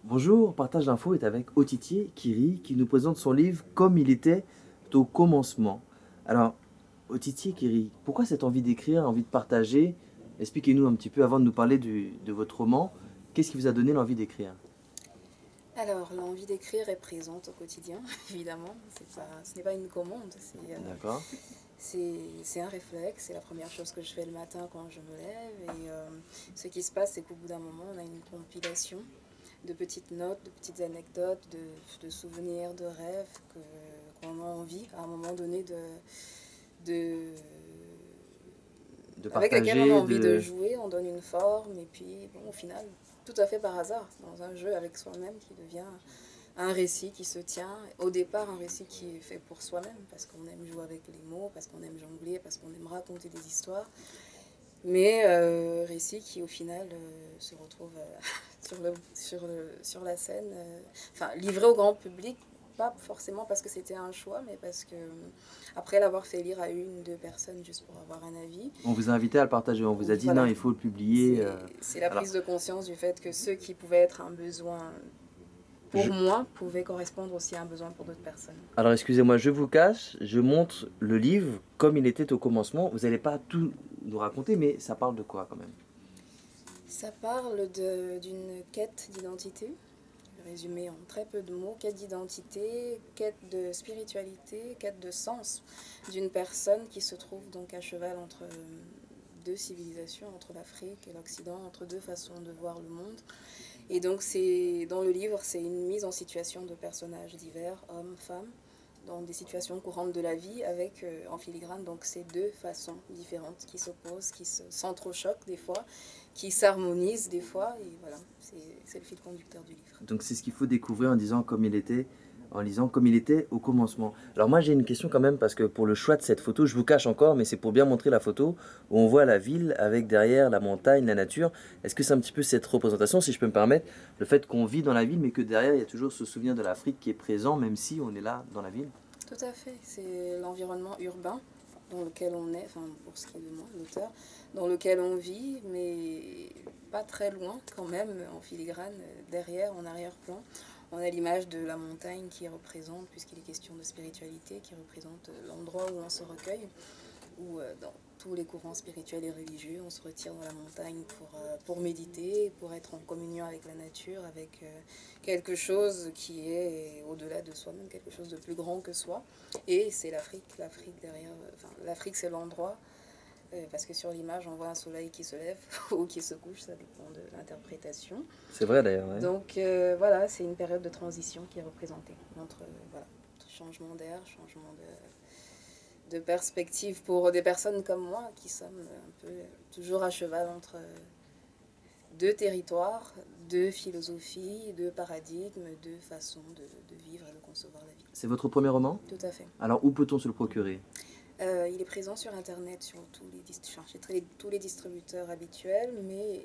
Bonjour, Partage d'infos est avec Otitier Kiri qui nous présente son livre Comme il était au commencement. Alors, Otitier Kiri, pourquoi cette envie d'écrire, envie de partager? Expliquez-nous un petit peu avant de nous parler de votre roman. Qu'est-ce qui vous a donné l'envie d'écrire? Alors, l'envie d'écrire est présente au quotidien, évidemment. Ce n'est pas une commande, D'accord. c'est un réflexe. C'est la première chose que je fais le matin quand je me lève. Et ce qui se passe, c'est qu'au bout d'un moment, on a une compilation de petites notes, de petites anecdotes, de souvenirs, de rêves qu'on a envie à un moment donné de, De avec lesquels on a partager, envie de de... jouer. On donne une forme et puis, bon, au final, tout à fait par hasard, dans un jeu avec soi-même qui devient un récit qui se tient. Au départ, un récit qui est fait pour soi-même, parce qu'on aime jouer avec les mots, parce qu'on aime jongler, parce qu'on aime raconter des histoires. Mais récit qui, au final, se retrouve sur la scène, enfin, livré au grand public, pas forcément parce que c'était un choix, mais parce que, après l'avoir fait lire à une ou deux personnes juste pour avoir un avis, On vous a invité à le partager, on vous a oui, dit non, voilà, il faut le publier. c'est la Alors, prise de conscience du fait que ce qui pouvait être un besoin pour je... moi pouvait correspondre aussi à un besoin pour d'autres personnes. Alors excusez-moi, je vous cache, je montre le livre comme il était au commencement. Vous n'allez pas tout nous raconter, mais ça parle de quoi quand même? Ça parle d'une quête d'identité, résumée en très peu de mots, quête d'identité, quête de spiritualité, quête de sens d'une personne qui se trouve donc à cheval entre deux civilisations, entre l'Afrique et l'Occident, entre deux façons de voir le monde. Et donc dans le livre, c'est une mise en situation de personnages divers, hommes, femmes, dans des situations courantes de la vie, avec en filigrane donc ces deux façons différentes qui s'opposent, qui s'entrechoquent des fois, qui s'harmonisent des fois, et voilà, c'est le fil conducteur du livre. Donc c'est ce qu'il faut découvrir en disant comme il était, en lisant comme il était au commencement. Alors moi j'ai une question quand même parce que pour le choix de cette photo, je vous cache encore, mais c'est pour bien montrer la photo où on voit la ville avec derrière la montagne, la nature. Est-ce que c'est un petit peu cette représentation, si je peux me permettre, le fait qu'on vit dans la ville mais que derrière il y a toujours ce souvenir de l'Afrique qui est présent même si on est là dans la ville? Tout à fait, c'est l'environnement urbain dans lequel on est, enfin pour ce qui est de moi, l'auteur, dans lequel on vit, mais pas très loin quand même, en filigrane, derrière, en arrière-plan. On a l'image de la montagne qui représente, puisqu'il est question de spiritualité, qui représente l'endroit où on se recueille, où dans tous les courants spirituels et religieux, on se retire dans la montagne pour méditer, pour être en communion avec la nature, avec quelque chose qui est au-delà de soi-même, quelque chose de plus grand que soi. Et c'est l'Afrique derrière, enfin l'Afrique c'est l'endroit, parce que sur l'image on voit un soleil qui se lève ou qui se couche, ça dépend de l'interprétation. C'est vrai d'ailleurs, ouais. Donc voilà, c'est une période de transition qui est représentée entre voilà, changement d'air, changement de perspective pour des personnes comme moi qui sommes un peu toujours à cheval entre deux territoires, deux philosophies, deux paradigmes, deux façons de vivre et de concevoir la vie. C'est votre premier roman? Tout à fait. Alors où peut-on se le procurer? Il est présent sur Internet, sur tous les distributeurs habituels, mais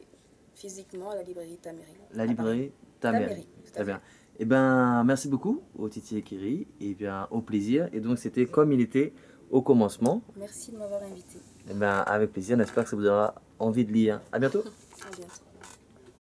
physiquement à la librairie Taméry, La à Paris. librairie Taméry. Taméry, tout à Très fait. bien. Eh ben, merci beaucoup au Titi Ekiri. Et bien, au plaisir. Et donc, c'était comme il était au commencement. Merci de m'avoir invité. Eh ben, avec plaisir. J'espère que ça vous donnera envie de lire. À bientôt. À bientôt.